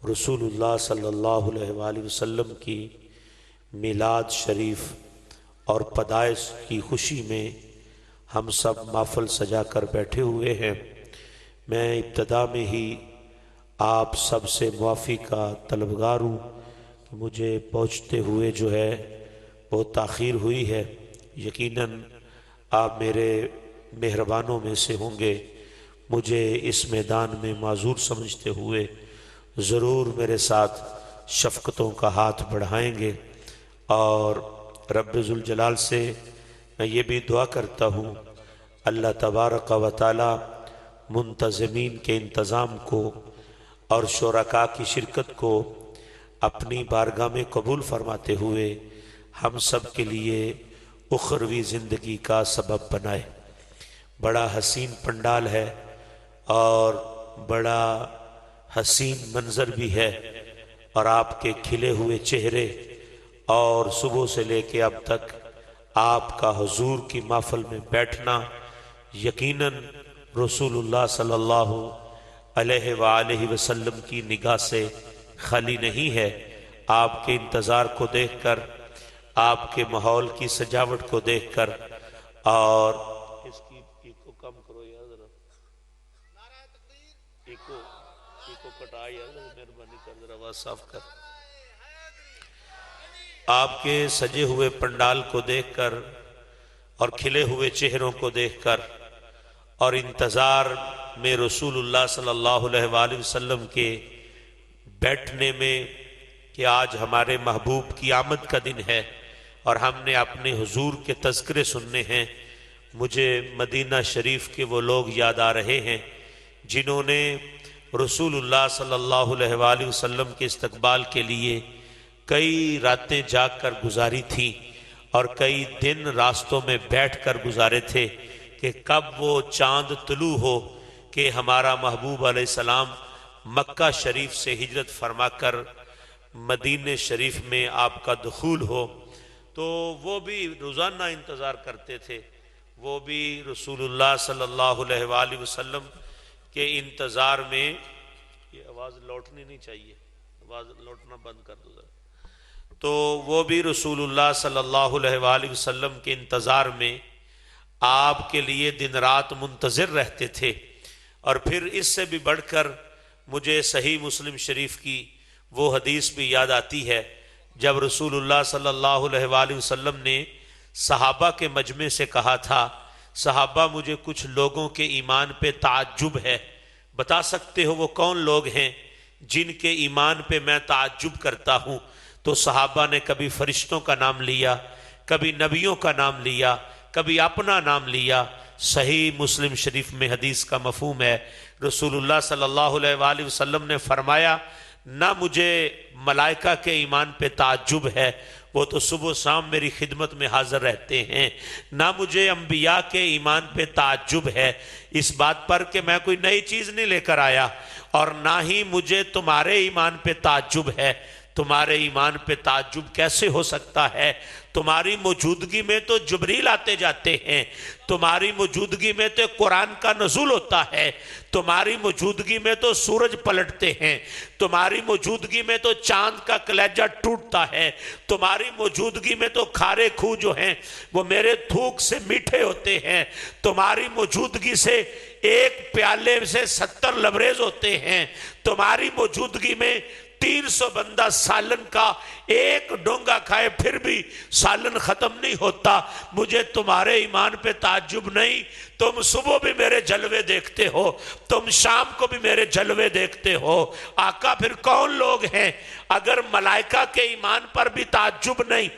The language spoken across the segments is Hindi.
रसूलुल्लाह सल्लल्लाहु अलैहि वसल्लम की मिलाद शरीफ और पैदाइश की खुशी में हम सब महफिल सजा कर बैठे हुए हैं। मैं इब्तदा में ही आप सब से मुआफ़ी का तलबगार हूँ कि मुझे पहुँचते हुए जो है बहुत ताख़ीर हुई है। यकीनन आप मेरे मेहरबानों में से होंगे। मुझे इस मैदान में माजूर समझते हुए ज़रूर मेरे साथ शफ़क़तों का हाथ बढ़ाएंगे। और रब्बे ज़ुल जलाल से मैं ये भी दुआ करता हूँ अल्लाह तबारक व तआला मुंतज़मीन के इंतज़ाम को और शुरका की शिरकत को अपनी बारगाह में कबूल फरमाते हुए हम सब के लिए उखरवी ज़िंदगी का सबब बनाए। बड़ा हसीन पंडाल है और बड़ा हसीन मंज़र भी है, और आपके खिले हुए चेहरे और सुबह से लेके अब तक आपका हुजूर की महफिल में बैठना यकीनन रसूलुल्लाह सल्लल्लाहु अलैहि वसल्लम की निगाह से खाली नहीं है। आपके इंतज़ार को देखकर, आपके माहौल की सजावट को देखकर, और इसकी इको कम करो यार जरा, इको कटा यार, मेहरबानी कर जरा आवाज साफ कर। आपके सजे हुए पंडाल को देखकर और खिले हुए चेहरों को देखकर और इंतज़ार में रसूलुल्लाह सल्लल्लाहु अलैहि वसल्लम के बैठने में कि आज हमारे महबूब की आमद का दिन है और हमने अपने हुजूर के तज़किरे सुनने हैं, मुझे मदीना शरीफ के वो लोग याद आ रहे हैं जिन्होंने रसूलुल्लाह सल्लल्लाहु अलैहि वसल्लम के इस्तकबाल के लिए कई रातें जाग कर गुजारी थी और कई दिन रास्तों में बैठ कर गुजारे थे कि कब वो चांद तुलू हो कि हमारा महबूब अलैहिस्सलाम मक्का शरीफ से हिजरत फरमाकर मदीने शरीफ में आपका दुखूल हो। तो वो भी रोज़ाना इंतज़ार करते थे, वो भी रसूलुल्लाह सल्लल्लाहु अलैहि वसल्लम के इंतज़ार में। ये आवाज़ लौटनी नहीं चाहिए, आवाज़ लौटना बंद कर दो जरा। तो वो भी रसूलुल्लाह सल्लल्लाहु अलैहि वसल्लम के इंतज़ार में आपके लिए दिन रात मुंतज़िर रहते थे। और फिर इससे भी बढ़कर मुझे सही मुस्लिम शरीफ की वो हदीस भी याद आती है जब रसूलुल्लाह सल्लल्लाहु अलैहि वसल्लम ने सहाबा के मजमे से कहा था, सहाबा मुझे कुछ लोगों के ईमान पे ताज्जुब है, बता सकते हो वो कौन लोग हैं जिनके ईमान पे मैं ताज्जुब करता हूँ? तो सहाबा ने कभी फरिश्तों का नाम लिया, कभी नबियों का नाम लिया, कभी अपना नाम लिया। सही मुस्लिम शरीफ में हदीस का मफहूम है, रसूलुल्लाह सल्लल्लाहु अलैहि वसल्लम ने फरमाया, ना मुझे मलाइका के ईमान पे ताज्जुब है, वो तो सुबह शाम मेरी खिदमत में हाजिर रहते हैं, ना मुझे अंबिया के ईमान पे ताज्जुब है इस बात पर कि मैं कोई नई चीज़ नहीं लेकर आया, और ना ही मुझे तुम्हारे ईमान पे ताज्जुब है। तुम्हारे ईमान पे ताज्जुब कैसे हो सकता है? तुम्हारी मौजूदगी में तो जिब्रील आते जाते हैं, तुम्हारी मौजूदगी में तो कुरान का नज़ुल होता है, तुम्हारी मौजूदगी में तो सूरज पलटते हैं, तुम्हारी मौजूदगी में तो चांद का कलेजा टूटता है, तुम्हारी मौजूदगी में तो खारे खूह जो हैं वो मेरे थूक से मीठे होते हैं, तुम्हारी मौजूदगी से एक प्याले से 70 लबरेज होते हैं, तुम्हारी मौजूदगी में 300 बंदा सालन का एक डोंगा खाए फिर भी सालन खत्म नहीं होता। मुझे तुम्हारे ईमान पे ताज्जुब नहीं, तुम सुबह भी मेरे जलवे देखते हो, तुम शाम को भी मेरे जलवे देखते हो। आका फिर कौन लोग हैं? अगर मलाइका के ईमान पर भी ताज्जुब नहीं,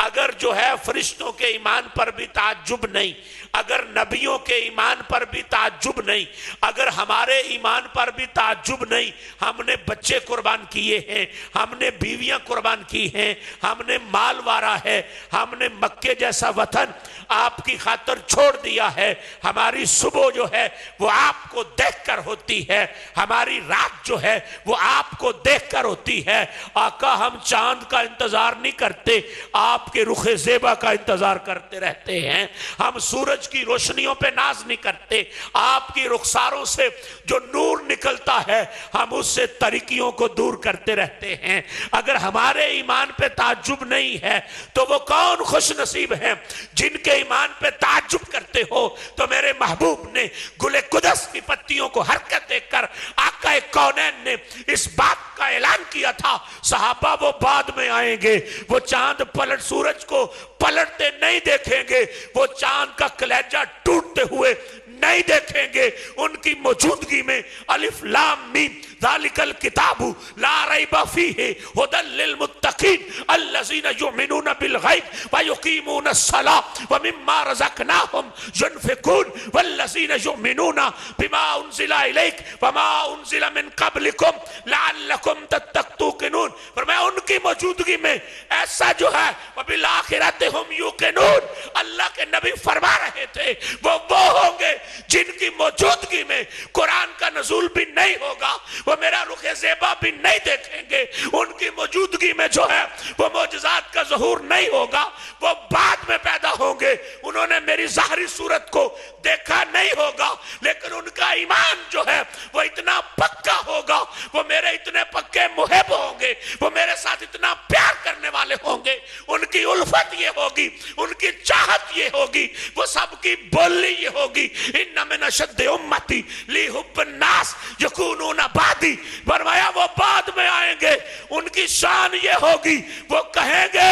अगर जो है फरिश्तों के ईमान पर भी ताज्जुब नहीं, अगर नबियों के ईमान पर भी ताज्जुब नहीं, अगर हमारे ईमान पर भी ताज्जुब नहीं, हमने बच्चे कुर्बान किए हैं, हमने बीवियां कुर्बान की हैं, हमने माल वारा है, हमने मक्के जैसा वतन आपकी खातिर छोड़ दिया है, हमारी सुबह जो है वो आपको देखकर होती है, हमारी रात जो है वो आपको देखकर होती है। आका हम चांद का इंतजार नहीं करते, आपके रुखे ज़ेबा का इंतजार करते रहते हैं। हम सूरज की रोशनियों पे नाज नहीं करते, आपकी रुखसारों से जो नूर निकलता है हम उससे तरीकियों को दूर करते रहते हैं। अगर हमारे ईमान पे ताज्जुब नहीं है तो वो कौन खुश नसीब है जिनके ईमान पे ताज्जुब करते हो। तो मेरे महबूब ने गुले कुदस की पत्तियों को हरकत देखकर आका कौनैन ने इस बात का ऐलान किया था, सहाबा वो बाद में आएंगे, वो चांद पलट सूरज को पलटते नहीं देखेंगे, वो चांद का कलेजा टूटते हुए नहीं देखेंगे। उनकी मौजूदगी में अलिफ लाम मीम ज़ालिकल किताबु ला रैबा फीहि हुदल लिल मुत्तकीन अल्लज़ीना युमिनूना बिल गैब व युकीमूना सलाह व मिम्मा रज़क़नाहुम युनफ़िकून वल्लज़ीना युमिनूना बिमा उन्ज़िला इलैक व मा उन्ज़िला मिन क़ब्लिकुम लअल्लकुम तत्तक़ून। फरमाया उनकी मौजूदगी में ऐसा जो है व बिल आखिरति हुम यूक़िनून, अल्लाह के नबी फरमा रहे थे वो होंगे जिनकी मौजूदगी में कुरान का नज़ूल भी नहीं होगा, वो मेरा रुखे ज़ेबा भी नहीं देखेंगे, उनकी मौजूदगी में जो है वो मौजज़ात का ज़हूर नहीं होगा, वो बाद में पैदा होंगे। उन्होंने मेरी ज़ाहिरी सूरत को देखा नहीं होगा, लेकिन उनका ईमान जो है वो इतना पक्का होगा, वो मेरे इतने पक्के मुहिब होंगे, वो मेरे साथ इतना प्यार करने वाले होंगे, उनकी उल्फत ये होगी, उनकी चाहत ये होगी, वो सबकी बोली ये होगी, इन्ना मिन अशद्दि उम्मती ली हुब्बन नास यकूनूना बादी। फरमाया वो बाद में आएंगे, उनकी शान ये होगी, वो कहेंगे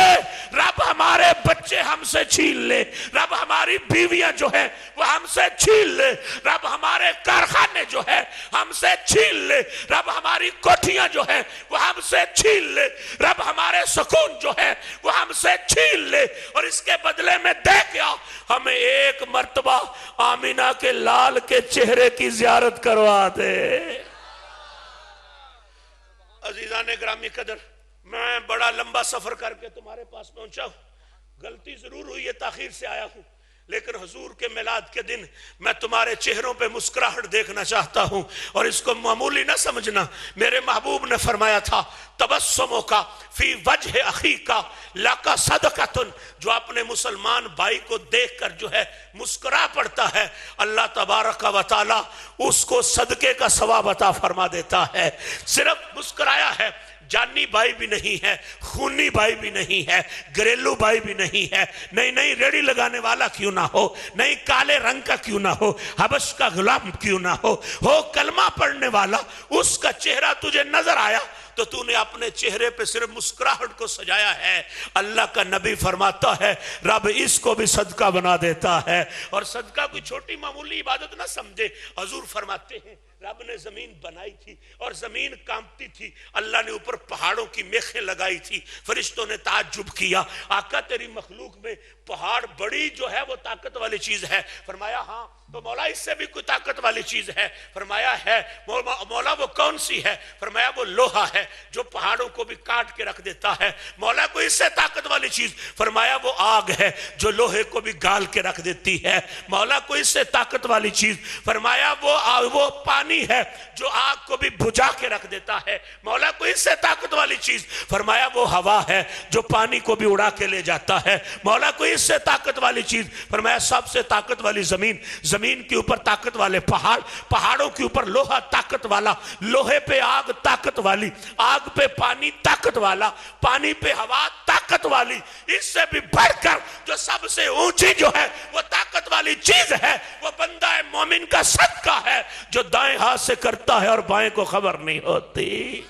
रब हमारे बच्चे हमसे छीन ले, रब हमारी बीवियां जो है वो हमसे छीन ले, रब हमारे कारखाने जो है हमसे छीन ले, रब हमारी कोठियां जो है वो हमसे छीन ले, रब हमारे सुकून जो है वो हमसे छीन ले, और इसके बदले में दे क्या, हमें एक मर्तबा आमीना के लाल के चेहरे की जियारत करवा दे। अजीजान ग्रामी कदर, मैं बड़ा लंबा सफर करके तुम्हारे पास पहुंचा हूं, गलती जरूर हुई है, ताखीर से आया हूं, लेकिन हुजूर के मिलाद के दिन मैं तुम्हारे चेहरों पे मुस्कुराहट देखना चाहता हूं, और इसको मामूली ना समझना। मेरे महबूब ने फरमाया था तबस्सुमो का फी वजह अखी का लाका सदकतुन, जो अपने मुसलमान भाई को देखकर जो है मुस्कुरा पड़ता है, अल्लाह तबारक व तआला उसको सदके का सवाब अता फरमा देता है। सिर्फ मुस्कुराया है, जानी भाई भी नहीं है, खूनी भाई भी नहीं है, घरेलू भाई भी नहीं है, नहीं नहीं रेडी लगाने वाला क्यों ना हो, नहीं काले रंग का क्यों ना हो, हबश का गुलाम क्यों ना हो कलमा पढ़ने वाला, उसका चेहरा तुझे नजर आया तो तूने अपने चेहरे पे सिर्फ मुस्कुराहट को सजाया है। अल्लाह का नबी फरमाता है रब इसको भी सदका बना देता है, और सदका कोई छोटी मामूली इबादत ना समझे। हुजूर फरमाते हैं रब ने जमीन बनाई थी और जमीन कांपती थी, अल्लाह ने ऊपर पहाड़ों की मेखें लगाई थी, फरिश्तों ने ताज्जुब किया, आका तेरी मखलूक में पहाड़ बड़ी जो है वो ताकत वाली चीज है। फरमाया हाँ, तो मौला इससे भी कोई ताकत वाली चीज है। फरमाया है। मौला वो कौन सी है? फरमाया वो लोहा है जो पहाड़ों को भी काट के रख देता है। मौला को इससे ताकत वाली चीज? फरमाया वो आग है जो लोहे को भी गाल के रख देती है। मौला को इससे ताकत वाली चीज? फरमाया वो पानी है जो आग को भी बुझा के रख देता है। मौला को इससे ताकत वाली चीज? फरमाया वो हवा है जो पानी को भी उड़ा के ले जाता है। मौला को इससे ताकत वाली चीज? फरमाया सबसे ताकत वाली जमीन, जमीन के ऊपर ताकत वाले पहाड़, पहाड़ों के ऊपर लोहा ताकत वाला, लोहे पे आग ताकत वाली, आग पे पानी ताकत वाला, पानी पे हवा ताकत वाली। इससे भी बढ़कर जो सबसे ऊंची जो है वो ताकत वाली चीज है वो बंदा मोमिन का सदका है जो दाएं हाथ से करता है और बाएं को खबर नहीं होती।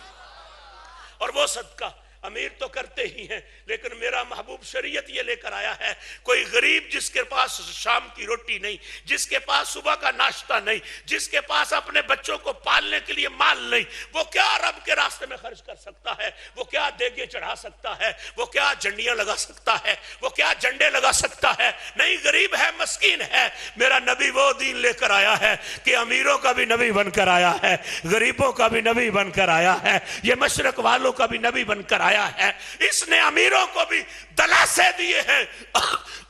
और वो सदका अमीर तो करते ही हैं, लेकिन मेरा महबूब शरीयत ये लेकर आया है, कोई गरीब जिसके पास शाम की रोटी नहीं, जिसके पास सुबह का नाश्ता नहीं, जिसके पास अपने बच्चों को पालने के लिए माल नहीं, वो क्या रब के रास्ते में खर्च कर सकता है? वो क्या देगे चढ़ा सकता है? वो क्या झंडियां लगा सकता है? वो क्या झंडे लगा सकता है? नहीं, गरीब है, मस्कीन है। मेरा नबी वो दीन लेकर आया है कि अमीरों का भी नबी बनकर आया है, गरीबों का भी नबी बनकर आया है, ये मशरक वालों का भी नबी बनकर फरमाया है। इसने अमीरों को भी दलासे दिए हैं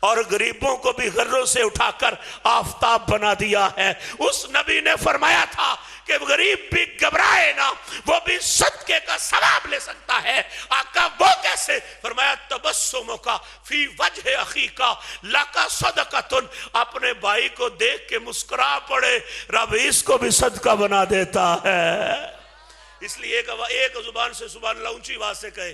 और गरीबों को भी गर्रों से उठाकर आफताब बना दिया है। उस नबी ने फरमाया था कि गरीब भी घबराए ना, वो भी सदके का सवाब ले सकता है। आका वो कैसे? फरमाया तबस्सुम का फी वजह अखी का लाका सदकतुन, अपने भाई को देख के मुस्कुरा पड़े, रब इसको भी सदका बना देता है। इसलिए एक जुबान से सुभान अल्लाह ऊंची आवाज से कहे,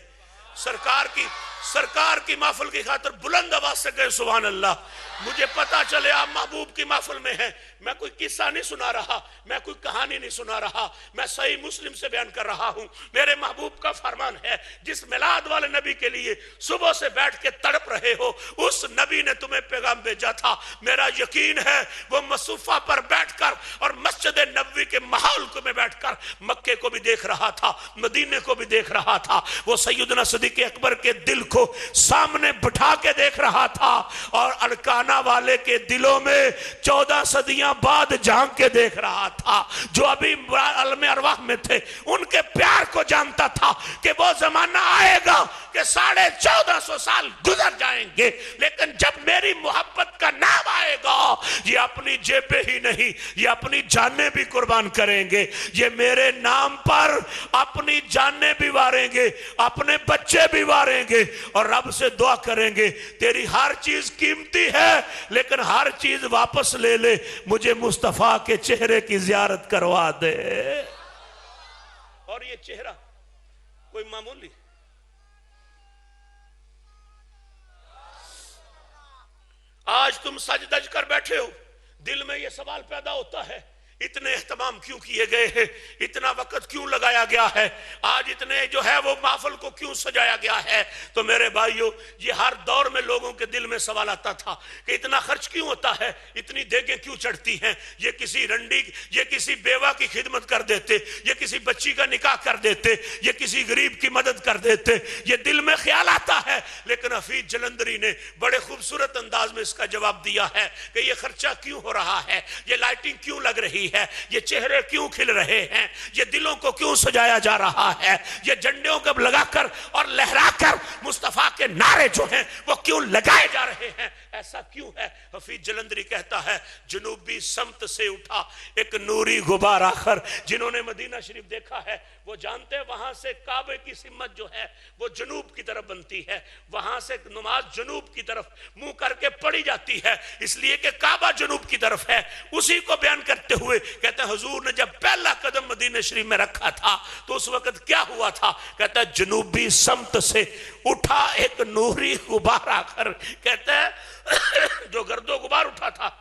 सरकार की महफिल की खातिर बुलंद आवाज से कहे सुभान अल्लाह। मुझे पता चले आप महबूब की महफिल में हैं। मैं कोई किस्सा नहीं सुना रहा, मैं कोई कहानी नहीं सुना रहा, मैं सही मुस्लिम से बयान कर रहा हूं। मेरे महबूब का फरमान है, जिस मिलाद वाले नबी के लिए सुबह से बैठ के तड़प रहे हो, उस नबी ने तुम्हें पैगाम भेजा था। मेरा यकीन है वो मसूफा पर बैठकर और मस्जिद नबवी के माहौल को में बैठकर मक्के को भी देख रहा था, मदीने को भी देख रहा था। वो सैयदना सिद्दीक़ अकबर के दिल को सामने बिठा के देख रहा था और अरकाना वाले के दिलों में 14 सदियां बाद झांक के देख रहा था। जो अभी आलमे अरवाह में थे उनके प्यार को जानता था कि वो जमाना आएगा कि 1450 साल गुजर जाएंगे, लेकिन जब मेरी मोहब्बत का नाम आएगा, ये अपनी जेबें ही नहीं, ये अपनी जानें भी कुर्बान करेंगे। ये मेरे नाम पर अपनी जानें भी वारेंगे, अपने बच्चे भी वारेंगे और रब से दुआ करेंगे, तेरी हर चीज कीमती है लेकिन हर चीज वापस ले ले, मुझे मुस्तफा के चेहरे की जियारत करवा दे। और ये चेहरा कोई मामूली, आज तुम सज धज कर बैठे हो, दिल में ये सवाल पैदा होता है, इतने एहतमाम क्यों किए गए हैं, इतना वक्त क्यों लगाया गया है, आज इतने जो है वो महफिल को क्यों सजाया गया है। तो मेरे भाइयों, ये हर दौर में लोगों के दिल में सवाल आता था कि इतना खर्च क्यों होता है, इतनी देगें क्यों चढ़ती हैं। ये किसी रंडी, ये किसी बेवा की खिदमत कर देते, ये किसी बच्ची का निकाह कर देते, ये किसी गरीब की मदद कर देते, ये दिल में ख्याल आता है। लेकिन हफीज जलंधरी ने बड़े खूबसूरत अंदाज में इसका जवाब दिया है कि ये खर्चा क्यों हो रहा है, ये लाइटिंग क्यों लग रही है, ये चेहरे क्यों खिल रहे हैं, ये दिलों को क्यों सजाया जा रहा है, ये झंडों को लगाकर और लहराकर मुस्तफा के नारे जो हैं वो क्यों लगाए जा रहे हैं, ऐसा क्यों है। हफीज जलंधरी कहता है, जनूबी समत से उठा एक नूरी गुबार आखर। जिन्होंने मदीना शरीफ देखा है वो जानते हैं वहां से काबे की सिमत जो है वो जनूब की तरफ बनती है, वहां से नमाज जनूब की तरफ मुंह करके पढ़ी जाती है, इसलिए कि काबा जनूब की तरफ है। उसी को बयान करते हुए कहता है, हुजूर ने जब पहला कदम मदीना शरीफ में रखा था तो उस वक्त क्या हुआ था। कहता है, जनूबी समत से उठा एक नूरी गुबार आकर। कहता है जो गर्दो गुबार उठा था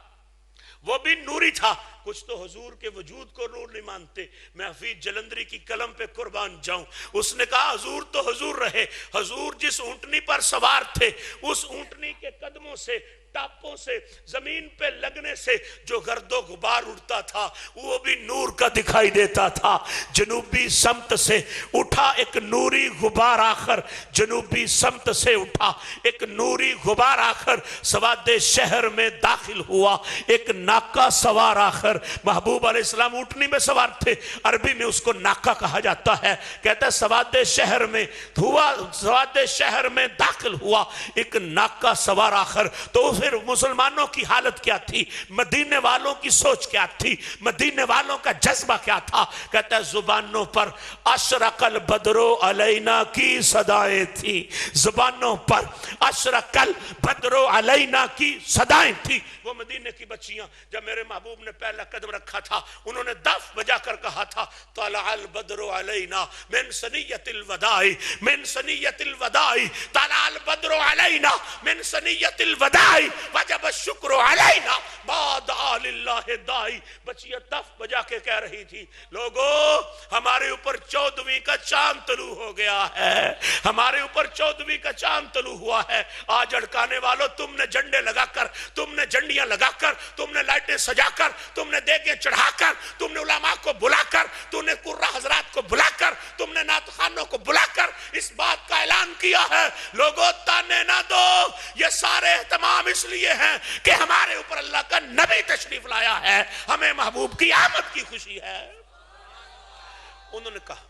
वो भी नूरी था। कुछ तो हुजूर के वजूद को नूर नहीं मानते। मैं हफीज जलंधरी की कलम पे कुर्बान जाऊं। उसने कहा हुजूर तो हुजूर रहे, हुजूर जिस ऊंटनी पर सवार थे उस ऊंटनी के कदमों से, टापों से, जमीन पे लगने से जो गर्दो गुबार उड़ता था वो भी नूर का दिखाई देता था। जनूबी समत से उठा एक नूरी गुबार आखर, जनूबी समत से उठा एक नूरी गुबार आखर, सवादे शहर में दाखिल हुआ एक नाका सवार आखर। महबूब अलैहिस्सलाम ऊंटनी में सवार थे, अरबी में उसको नाका कहा जाता है। कहता है सवादे शहर में हुआ, सवादे शहर में दाखिल हुआ एक नाका सवार आखर। तो फिर मुसलमानों की हालत क्या थी, मदीने वालों की सोच क्या थी, मदीने वालों का जज्बा क्या था। कहता है जुबानों पर अशरकल बदरो अलैना की सदाएं थी, जुबानों पर अशरकल बदरो अलैना की सदाएं थी। वो मदीने की बच्चियां जब मेरे महबूब ने पहला कदम रखा था उन्होंने दफ बजा कर कहा था, तलाल बदरो अलैना मिन सनियतिल वदाई, मिन सनियतिल वदाई, तलाल बदरो अलैना मिन सनियतिल वदाई, वजब शुक्र अलैना बाद आलिल्लाह दाई। बच्चियां दफ बजा के कह रही थी, लोगों हमारे ऊपर 14वीं का चांद तलू हो गया है, हमारे ऊपर 14वीं का चांद तलू हुआ है। आज अड़काने वालों, तुमने झंडे लगाकर, तुमने झंडियां लगाकर, तुमने लाइटें सजाकर, तुमने देगे चढ़ाकर, तुमने उलमा को बुलाकर, तुमने कुर्रा हजरात को बुलाकर, तुमने नात खानों को बुलाकर इस बात का ऐलान किया है, लोगों ताने ना दो, ये सारे एहतमाम इसलिए हैं कि हमारे ऊपर अल्लाह का नबी तशरीफ लाया है, हमें महबूब की आमद की खुशी है। उन्होंने कहा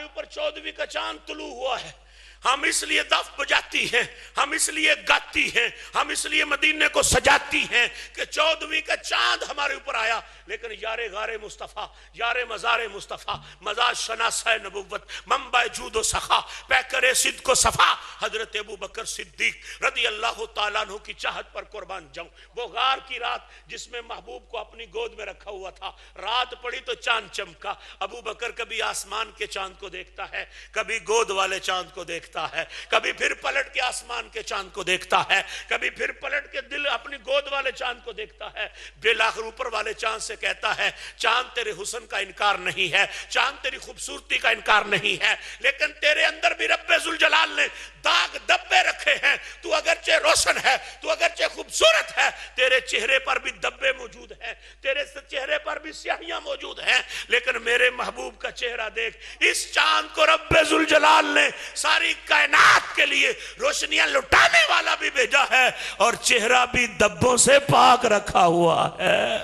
हमारे ऊपर 14वीं का चांद तुलू हुआ है, हम इसलिए दफ बजाती हैं, हम इसलिए गाती हैं, हम इसलिए मदीने को सजाती हैं कि 14वीं का चांद हमारे ऊपर आया। लेकिन यारे गारे मुस्तफ़ा, यारे मज़ारे मुस्तफ़ा, मज़ार शनासा नबुव्वत, मंबा जूदो सखा, पैकरे सिद्द को सफ़ा, हजरत अबू बकर सिद्दीक रज़ी अल्लाह तआला अन्हु की चाहत पर कुर्बान जाऊं। वो गार की रात जिसमें महबूब को अपनी गोद में रखा हुआ था, रात पड़ी तो चांद चमका। अबू बकर कभी आसमान के चांद को देखता है, कभी गोद वाले चांद को देखता है, कभी फिर पलट के आसमान के चांद को देखता है, कभी फिर पलट के दिल अपनी गोद वाले चांद को देखता है। बेलाखिर ऊपर वाले चांद से कहता है, चांद तेरे हुस्न का इनकार नहीं है, चांद तेरी खूबसूरती का इनकार नहीं है, लेकिन तेरे अंदर भी रब्बे जुल जलाल ने दाग धब्बे रखे हैं। तू अगरचे रोशन है, तू अगरचे खूबसूरत है, तेरे चेहरे पर भी धब्बे मौजूद हैं, तेरे चेहरे पर भी स्याहियां मौजूद हैं, लेकिन मेरे महबूब का चेहरा देख। इस चांद को रब्बे जुल जलाल ने सारी कायनात के लिए रोशनियां लुटाने वाला भी भेजा है और चेहरा भी धब्बों से पाक रखा हुआ है।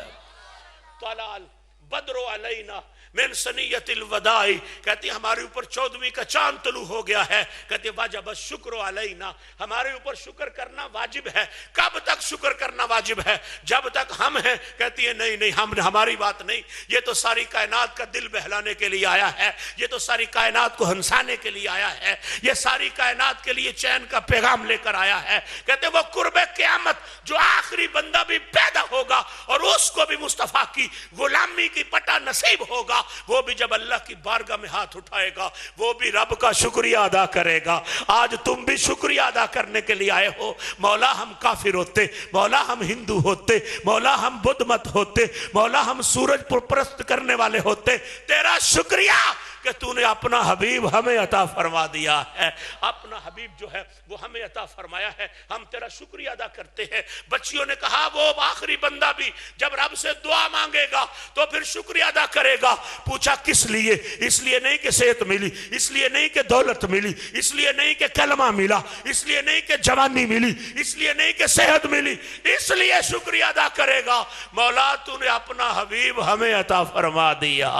तलाल बद्रो अलैना मिन सनियतिल वदाई, कहती हमारे ऊपर 14वीं का चांद तुलू हो गया है। कहती वाजब शुक्र अलैना, हमारे ऊपर शुक्र करना वाजिब है। कब तक शुक्र करना वाजिब है? जब तक हम हैं। कहती है नहीं नहीं, हम हमारी बात नहीं, ये तो सारी कायनात का दिल बहलाने के लिए आया है, ये तो सारी कायनात को हंसाने के लिए आया है, ये सारी कायनात के लिए चैन का पैगाम लेकर आया है। कहते वो कुर्बे क़यामत जो आखिरी बंदा भी पैदा होगा और उसको भी मुस्तफा की गुलामी की पटा नसीब होगा, वो भी जब अल्लाह की बारगाह में हाथ उठाएगा, वो भी रब का शुक्रिया अदा करेगा। आज तुम भी शुक्रिया अदा करने के लिए आए हो। मौला हम काफिर होते, मौला हम हिंदू होते, मौला हम बुद्ध मत होते, मौला हम सूरज परस्त करने वाले होते, तेरा शुक्रिया कि तूने अपना हबीब हमें अता फरमा दिया है। अपना हबीब जो है वो हमें अता फरमाया है, हम तेरा शुक्रिया अदा करते हैं। बच्चियों ने कहा वो आखिरी बंदा भी जब रब से दुआ मांगेगा तो फिर शुक्रिया अदा करेगा। पूछा किस लिए? इसलिए नहीं कि सेहत मिली, इसलिए नहीं कि दौलत मिली, इसलिए नहीं कि कलमा मिला, इसलिए नहीं कि जवानी मिली, इसलिए नहीं कि सेहत मिली, इसलिए शुक्रिया अदा करेगा मौला तूने अपना हबीब हमें अता फरमा दिया।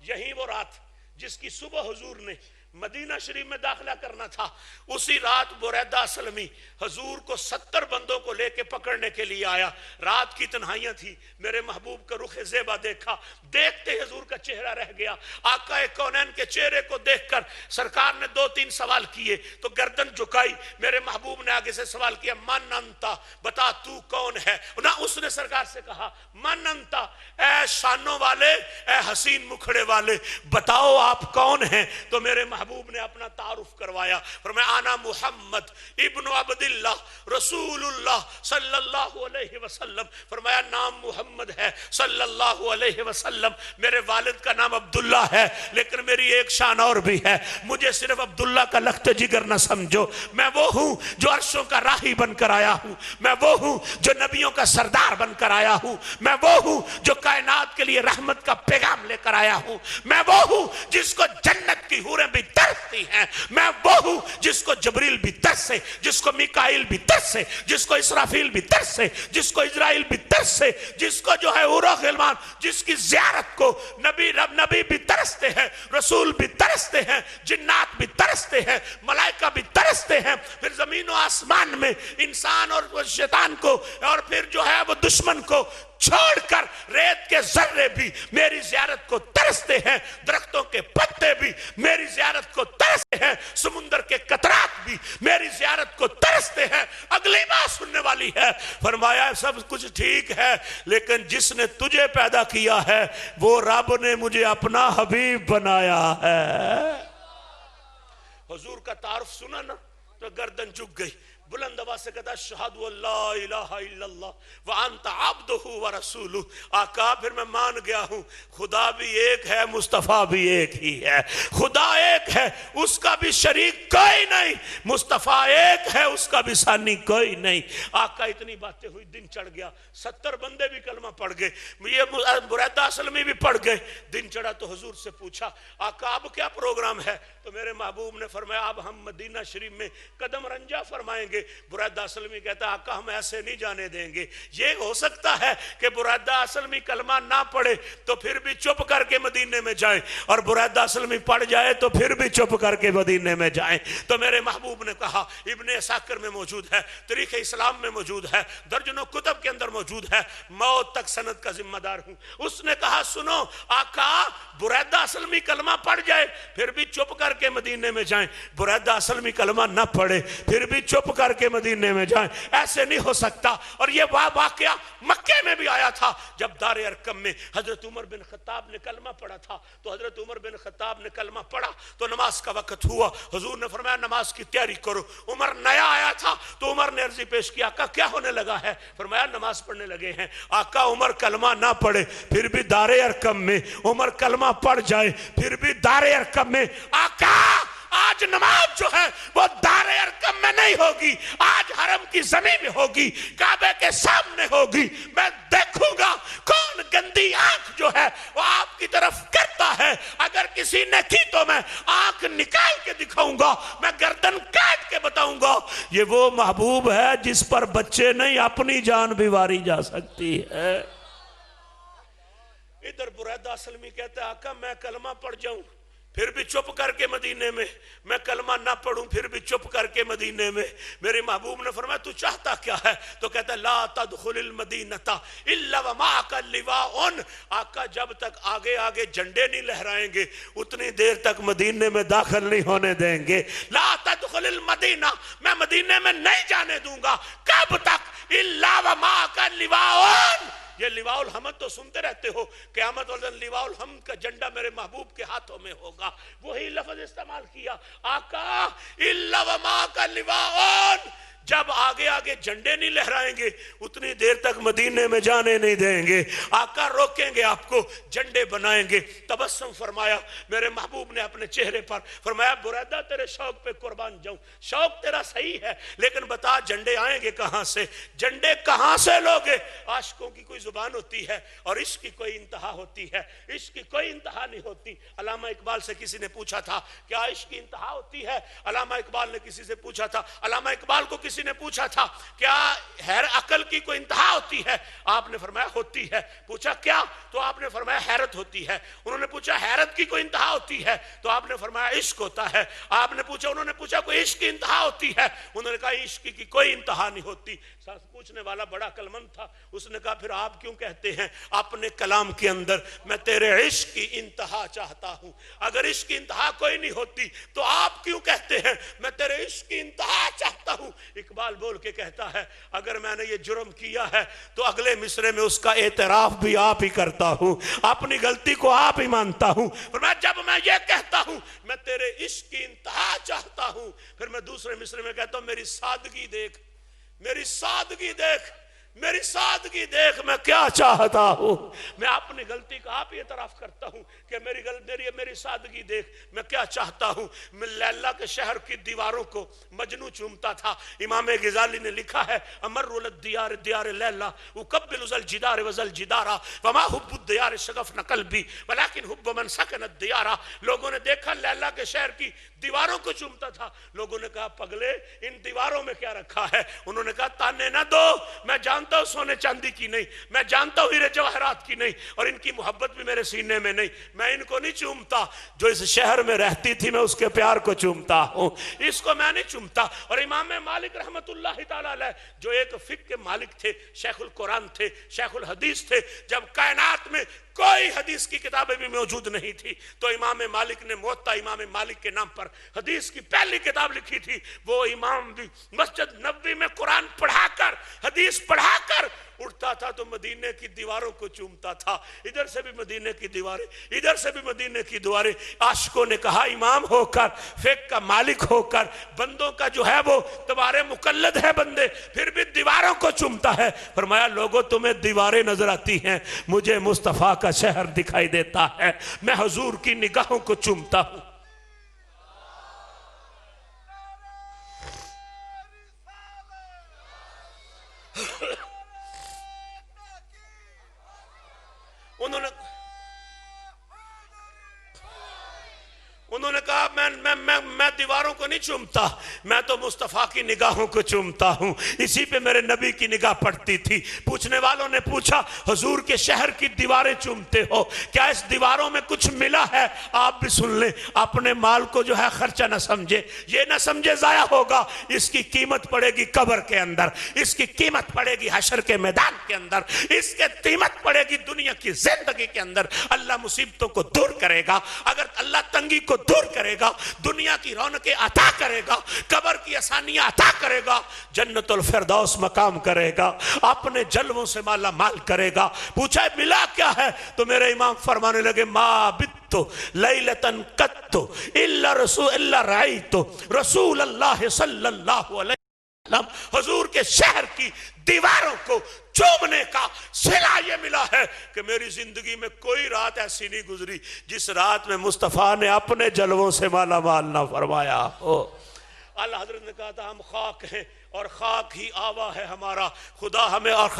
यही वो रात जिसकी सुबह हुजूर ने मदीना शरीफ में दाखिला करना था, उसी रात बुरैदा असलमी हजूर को 70 बंदों को लेके पकड़ने के लिए आया। रात की तन्हाइयां थी, मेरे महबूब का रुख ज़ेबा देखा, देखते हजूर का चेहरा रह गया। आका कौनैन के चेहरे को देखकर सरकार ने 2-3 सवाल किए तो गर्दन झुकाई। मेरे महबूब ने आगे से सवाल किया, मन अंता, बता तू कौन है? ना उसने सरकार से कहा मन अंता, ए शानों वाले, ए हसीन मुखड़े वाले, बताओ आप कौन हैं? तो मेरे महबूब ने अपना तारुफ करवाया, फरमाया आना मुहम्मद इब्न अब्दुल्लाह रसूलुल्लाह सल्लल्लाहु अलैहि वसल्लम। फरमाया नाम मुहम्मद है सल्लल्लाहु अलैहि वसल्लम, मेरे वालिद का नाम अब्दुल्ला है, लेकिन मेरी एक शान और भी है, मुझे सिर्फ अब्दुल्ला का लख्त जिगर न समझो, मैं वो हूं जो अर्शों का राही बनकर आया हूं, मैं वो हूं जो नबियों का सरदार बनकर आया हूं, मैं वो हूं जो कायनात के लिए रहमत का पैगाम लेकर आया हूं, मैं वो हूं जिसको जन्नत की हूरें भी तरसती हैं, मैं वो हूं जिसको जबरील भी तरसे, जिसको मिकाइल भी तरसे, जिसको इसराफील भी तरसे, जिसको इजराइल भी तरसे, जिसको जो है उरो गिलमान, जिसकी ज़ियारत को नबी भी तरसते हैं, रसूल भी तरसते हैं, जिन्नात भी तरसते हैं, मलाइका भी तरसते हैं। फिर जमीन और आसमान में इंसान और शैतान को और फिर जो है वो दुश्मन को छोड़कर रेत के जर्रे भी मेरी ज़ियारत को तरसते हैं, दरख्तों के पत्ते भी मेरी ज़ियारत को तरसते हैं, समुंदर के कतरात भी मेरी ज़ियारत को तरसते हैं। अगली बात सुनने वाली है, फरमाया सब कुछ ठीक है, लेकिन जिसने तुझे पैदा किया है वो रब ने मुझे अपना हबीब बनाया है। हुजूर का तारुफ सुना ना तो गर्दन झुक गई, बुलंद आवाज से कहता शहादु अल्ला इलाहा इल्लल्लाह व अंता अब्दुहु व रसूलुहु। आका फिर मैं मान गया हूं खुदा भी एक है, मुस्तफा भी एक ही है, खुदा एक है उसका भी शरीक कोई नहीं, मुस्तफा एक है उसका भी सानी कोई नहीं। आका इतनी बातें हुई, दिन चढ़ गया, 70 बंदे भी कलमा पढ़ गए, ये बुरैदा असलमी भी पढ़ गए। दिन चढ़ा तो हुजूर से पूछा आका अब क्या प्रोग्राम है? तो मेरे महबूब ने फरमाया अब हम मदीना शरीफ में कदम रंजा फरमाएंगे, जाएंगे। बुरैदा असलमी कहता है आका हम ऐसे नहीं जाने देंगे। ये हो सकता है कि बुरैदा असलमी कलमा ना पढ़े तो फिर भी चुप करके मदीने में जाए, और बुरैदा असलमी पढ़ जाए तो फिर भी चुप करके मदीने में जाए। तो मेरे महबूब ने कहा, इब्ने असाकिर में मौजूद है, तारीख इस्लाम में मौजूद है, दर्जनों कुतब के अंदर मौजूद है, मौत तक सनद का जिम्मेदार हूं। उसने कहा सुनो आका, बुरैदा असलमी कलमा पढ़ जाए फिर भी चुप करके मदीने में जाएं, बुरैदा असलमी कलमा ना पढ़े फिर भी चुप करके मदीने में जाएं, ऐसे नहीं हो सकता। और ये वाकया मक्के में भी आया था, जब दारे अरकम में हजरत उमर बिन खत्ताब ने कलमा पढ़ा था। तो हजरत उमर बिन खत्ताब ने कलमा पढ़ा तो नमाज का वक्त हुआ, हुजूर ने फरमाया नमाज की तैयारी करो। उमर नया आया था तो उमर ने अर्जी पेश किया, आका क्या होने लगा है? फरमाया नमाज पढ़ने लगे हैं। आका उमर कलमा ना पढ़े फिर भी दारे अरकम में, उमर कलमा पढ़ जाए फिर भी दारे अरकम में। आका आज नमाज जो है वो दारे अरकम में नहीं होगी, आज हरम की जमीन में होगी, काबे के सामने होगी। मैं देखूंगा कौन गंदी आंख जो है वो आपकी तरफ करता है। अगर किसी ने की तो मैं आंख निकाल के दिखाऊंगा, मैं गर्दन काट के बताऊंगा। ये वो महबूब है जिस पर बच्चे नहीं अपनी जान भी वारी जा सकती है। इधर बुरैदा असलमी कहता है आका मैं कलमा पढ़ जाऊं फिर भी चुप करके मदीने में, मैं कलमा ना पढ़ूं फिर भी चुप करके मदीने में। मेरे महबूब ने फरमाया तू चाहता क्या है? तो कहता है ला तदखुलिल मदीनता इल्ला व माअका लिवाउन। आका जब तक आगे आगे झंडे नहीं लहराएंगे उतनी देर तक मदीने में दाखिल नहीं होने देंगे। ला तदखुलिल मदीना, मैं मदीने में नहीं जाने दूंगा। कब तक? इल्ला व माअका लिवाउन। ये लिवाउल हमद तो सुनते रहते हो, क़यामत वाले दिन लिवाउल हमद का झंडा मेरे महबूब के हाथों में होगा। वही लफ्ज इस्तेमाल किया, आका इल्ला व माअका लिवाउन। जब आगे आगे झंडे नहीं लहराएंगे उतनी देर तक मदीने में जाने नहीं देंगे। आका रोकेंगे, आपको झंडे बनाएंगे। तबस्सुम फरमाया मेरे महबूब ने अपने चेहरे पर, फरमाया बुरैदा तेरे शौक पे कुर्बान जाऊं। शौक तेरा सही है लेकिन बता झंडे आएंगे कहां से? झंडे कहां से लोगे? आशिकों की कोई जुबान होती है और इश्क की कोई इंतहा होती है, इश्क की कोई इंतहा नहीं होती। अल्लामा इकबाल से किसी ने पूछा था क्या इश्क की इंतहा होती है? अल्लामा इकबाल ने किसी से पूछा था, अल्लामा इकबाल को किसी ने पूछा था क्या हैर अकल की कोई इंतहा होती है? आपने फरमाया होती है। पूछा क्या? तो आपने फरमाया हैरत होती है। उन्होंने पूछा हैरत की कोई इंतहा होती है? तो आपने फरमाया इश्क होता है। आपने पूछा, उन्होंने पूछा कोई इश्क की इंतहा होती है? उन्होंने कहा इश्क की कोई इंतहा नहीं होती। पूछने वाला बड़ा अक्लमंद था, उसने कहा फिर आप क्यों कहते हैं अपने कलाम के अंदर मैं तेरे इश्क की इंतहा चाहता हूं? अगर इश्क की इंतहा कोई नहीं होती तो आप क्यों कहते हैं मैं तेरे इश्क की इंतहा चाहता हूं? इकबाल बोल के कहता है अगर मैंने ये जुर्म किया है तो अगले मिसरे में उसका एतराफ भी आप ही करता हूं, अपनी गलती को आप ही मानता हूं। फिर मैं जब मैं ये कहता हूं मैं तेरे इश्क की इंतहा चाहता हूं, फिर मैं दूसरे मिसरे में कहता हूं मेरी सादगी देख, मेरी सादगी देख, मेरी सादगी देख, मैं क्या चाहता हूं। मैं अपनी गलती का आप ही एतराफ करता हूं कि मेरी सादगी देख, मैं क्या चाहता हूं। मैं लैला के शहर की दीवारों को मजनू चूमता था। इमाम गिजाली ने लिखा है अमरुल दियार दियार लैला उकब्बिल उजल जिदार वजल जिदारा वमा हुब्बु दियार शगफ न कल्बी वलाकिन हुब्ब मन सकन दियारा। लोगों ने देखा लैला के शहर की दीवारों को चूमता था। लोगों ने कहा पगले इन दीवारों में क्या रखा है? उन्होंने कहा ताने ना दो, मैं जानता हूं सोने चांदी की नहीं, मैं जानता हूं हीरे जवाहरात की नहीं, और इनकी मोहब्बत भी मेरे सीने में नहीं। मैं इनको नहीं चूमता, जो इस शहर में रहती थी मैं उसके प्यार को चूमता हूं, इसको मैं नहीं चूमता। और इमाम मालिक रहमतुल्लाह ताला अलैह जो एक फिक्र के मालिक थे, शेखुल कुरान थे, शेखुल हदीस थे, जब कायनात में कोई हदीस की किताबें भी मौजूद नहीं थी तो इमाम मालिक ने मुअत्ता इमाम मालिक के नाम पर हदीस की पहली किताब लिखी थी। वो इमाम भी मस्जिद नबवी में कुरान पढ़ाकर, हदीस पढ़ाकर उठता था तो मदीने की दीवारों को चूमता था। इधर से भी मदीने की दीवारें, इधर से भी मदीने की दीवारें। आशिकों ने कहा इमाम होकर, फेक का मालिक होकर, बंदों का जो है वो तुम्हारे मुकल्लद है बंदे, फिर भी दीवारों को चूमता है। फरमाया लोगों तुम्हें दीवारें नजर आती हैं, मुझे मुस्तफा का शहर दिखाई देता है, मैं हुजूर की निगाहों को चूमता हूं। उन्होंने कहा मैं दीवारों को नहीं चूमता, मैं तो मुस्तफ़ा की निगाहों को चूमता हूं। इसी पे मेरे नबी की निगाह पड़ती थी। पूछने वालों ने पूछा, हुजूर के शहर की दीवारें चूमते हो, क्या इस दीवारों में कुछ मिला है? आप भी सुन लें, अपने माल को जो है खर्चा ना समझे, ये ना समझे जाया होगा। इसकी कीमत पड़ेगी कब्र के अंदर, इसकी कीमत पड़ेगी हशर के मैदान के अंदर, इसकी कीमत पड़ेगी दुनिया की जिंदगी के अंदर। अल्लाह मुसीबतों को दूर करेगा, अगर अल्लाह तंगी को दूर करेगा, दुनिया की रौनकें अता करेगा, कब्र की आसानियां अता करेगा, जन्नतुल फिरदौस मकाम करेगा, अपने जलवों से माला माल करेगा। पूछा मिला क्या है? तो मेरे इमाम फरमाने लगे, मा बित्तो लैलतन कत्तो इल्ला रसूल अल्लाह सल्लल्लाहु अलैहि वसल्लम, हुजूर के शहर की दीवारों को चूमने का सिला ये मिला है कि मेरी जिंदगी में कोई रात ऐसी नहीं गुजरी जिस रात में मुस्तफ़ा ने अपने जलवों से माला माल ना फरमाया हो। अल्लाह हजरत ने कहा था, हम खाक हैं और खाक ही आवा है हमारा, खुदा हमें और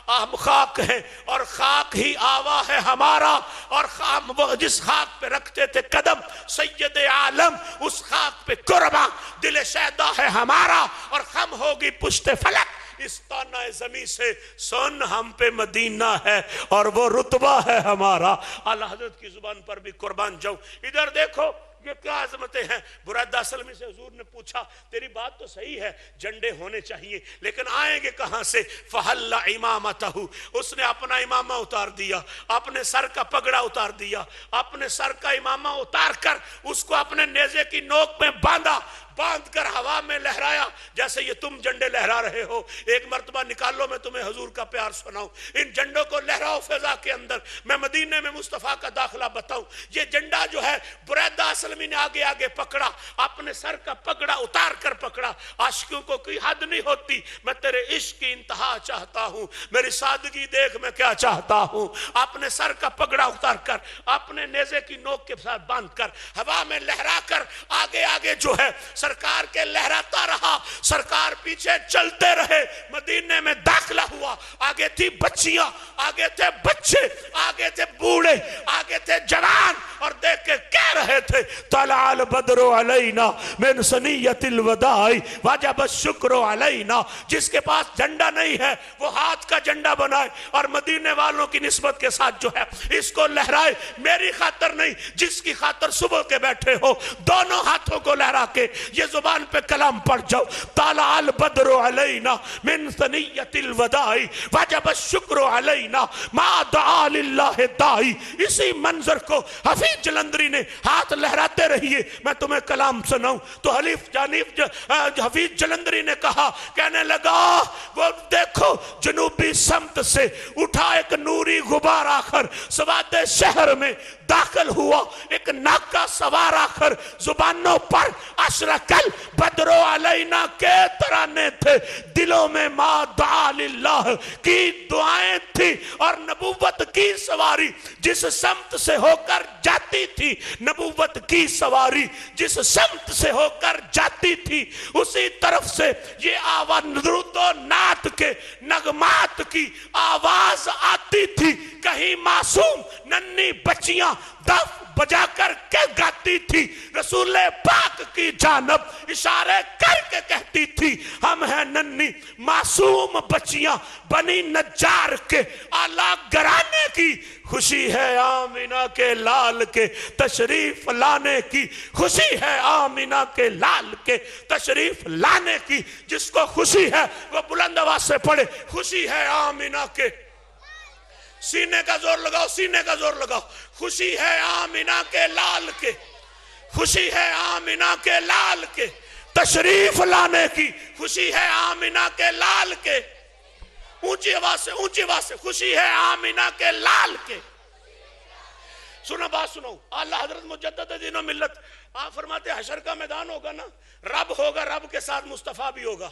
हम खाक हैं और खाक ही आवा है हमारा, और जिस खाक पे रखते थे कदम सैयद आलम, उस खाक पे कुर्बा दिल शैदा है हमारा, और खम होगी पुश्ते फलक इस ताना जमी से, सुन हम पे मदीना है और वो रुतबा है हमारा। अल्लाह हजरत की जुबान पर भी कुर्बान जाऊं। इधर देखो ये क्या अजमतें हैं। बुरैदा सलमी से हुजूर ने पूछा, तेरी बात तो सही है, झंडे होने चाहिए, लेकिन आएंगे कहां से? फहल्ला इमामतहु, उसने अपना इमामा उतार दिया, अपने सर का पगड़ा उतार दिया, अपने सर का इमामा उतार कर उसको अपने नेज़े की नोक में बांधा, बांध कर हवा में लहराया जैसे ये तुम झंडे लहरा रहे हो। एक मर्तबा निकालो, मैं तुम्हें हुजूर का प्यार सुनाऊं। इन झंडों को लहराओ फिजा के अंदर, मैं मदीने में मुस्तफ़ा का दाखिला बताऊं। ये झंडा जो है बुरैदा सलमी ने आगे आगे पकड़ा, अपने सर का पगड़ा उतार कर पकड़ा। आशिकों को कोई हद नहीं होती, मैं तेरे इश्क की इंतहा चाहता हूं, मेरी सादगी देख मैं क्या चाहता हूं। अपने सर का पगड़ा उतार कर, अपने नेज़े की नोक के साथ बांध कर, हवा में लहरा कर आगे आगे जो है सरकार के लहराता रहा, सरकार पीछे चलते रहे। मदीने में दाखिला हुआ, आगे थी बच्चियां, आगे थे बच्चे, आगे थे बूढ़े, आगे थे जवान, और देख के कह रहे थे, तलाल बदरो अलैना मिन सनियतिल वदाई वजब शुक्रो अलैना। जिसके पास झंडा नहीं है वो हाथ का झंडा बनाए और मदीने वालों की निस्बत के साथ जो है इसको लहराए। मेरी खातर नहीं, जिसकी खातर सुबह के बैठे हो, दोनों हाथों को लहरा के ये जुबान पे कलाम पढ़ जाओ, तालाल बदरो अलैना मिन सनियतिल वदाई वजब शुक्रो अलैना मा दुआ लिल्लाहि दाई। इसी मंजर को हफीज जलंधरी ने हाथ लहराते रहिए, मैं तुम्हें कलाम सुनाऊं। तो हफीज जलंधरी ने कहा, कहने लगा, वो देखो जनूबी समत से उठा एक नूरी गुबार आकर सवादे शहर में दाखिल हुआ, एक नाका सवार आकर जुबानों पर अशरकल बदरो अलैना के तराने थे, दिलों में मा दुआ लिल्लाह की दुआएं थी, और नबूवत की सवारी जिस समत से होकर जाती थी, नबूवत की सवारी जिस समत से होकर जाती थी, उसी तरफ से ये आवाज दुरूदो नात के नगमात की आवाज आती थी। कहीं मासूम नन्ही बच्चियां दफ बजाकर के गाती थी, रसूल पाक की जानब इशारे करके कहती थी, हम हैं नन्ही मासूम बच्चियां बनी नज्जार के आला घराने की, खुशी है आमीना के लाल के तशरीफ लाने की, खुशी है आमीना के लाल के तशरीफ लाने की। जिसको खुशी है वो बुलंद आवाज से पढ़े, खुशी है आमीना के, सीने का जोर लगाओ, सीने का जोर लगाओ, खुशी है आमीना के लाल के, खुशी है आमीना के लाल के तशरीफ लाने की, खुशी है आमीना के लाल के। ऊंची आवाज से, ऊंची आवाज से, खुशी है आमीना के लाल के। सुनो बात सुनो, आला हजरत मुजद्दद दीन व मिल्लत आप फरमाते हशर का मैदान होगा ना, रब होगा, रब के साथ मुस्तफा भी होगा।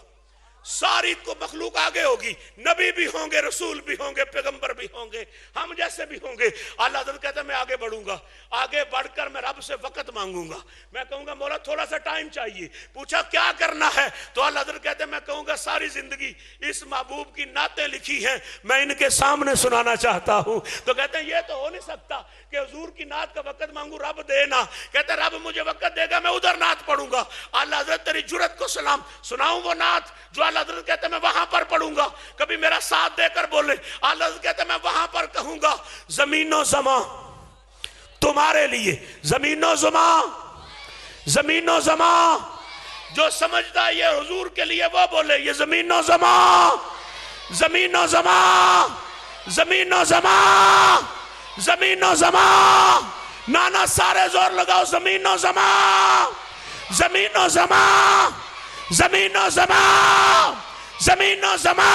सारी को मखलूक आगे होगी, नबी भी होंगे, रसूल भी होंगे, पैगंबर भी होंगे, हम जैसे भी होंगे। अल्लाह हज़रत कहते हैं मैं आगे बढ़ूंगा, आगे बढ़कर मैं रब से वक़्त मांगूंगा। मैं कहूंगा मौला थोड़ा सा टाइम चाहिए। पूछा क्या करना है? तो अल्लाह हज़रत कहते हैं मैं कहूंगा सारी जिंदगी इस महबूब की नातें लिखी हैं, मैं इनके सामने सुनाना चाहता हूं। तो कहते हैं ये तो हो नहीं सकता कि हुजूर की नात का वक़्त मांगू, रब देना। कहते हैं रब मुझे वक़्त देगा, मैं उधर नात पढ़ूंगा। अल्लाह हज़रत तेरी जुरत को सलाम, सुनाऊं वो नात जो अल्लाह हज़रत कहते मैं वहां पर पढ़ूंगा। कभी मेरा साथ देकर बोले। अल्लाह हज़रत कहते मैं वहां पर कहूंगा जमीनो ज़मा तुम्हारे लिए, जमीनो ज़मा, जमीनो ज़मा। जो समझता है ये हुजूर के लिए वो बोले ये जमीनो ज़मा, जमीनो ज़मा, जमीनो ज़मा, जमीनो ज़मा। नाना सारे जोर लगाओ, जमीनो ज़मा, जमीनो ज़मा, जमीनो ज़मा, जमीनो ज़मा।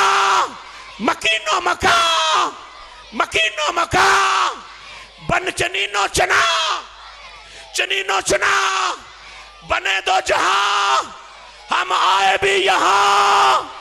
मकीनो मका, मकीनो मका, बन चनीनो चना, चनीनो चना। बने दो जहां, हम आए भी यहां।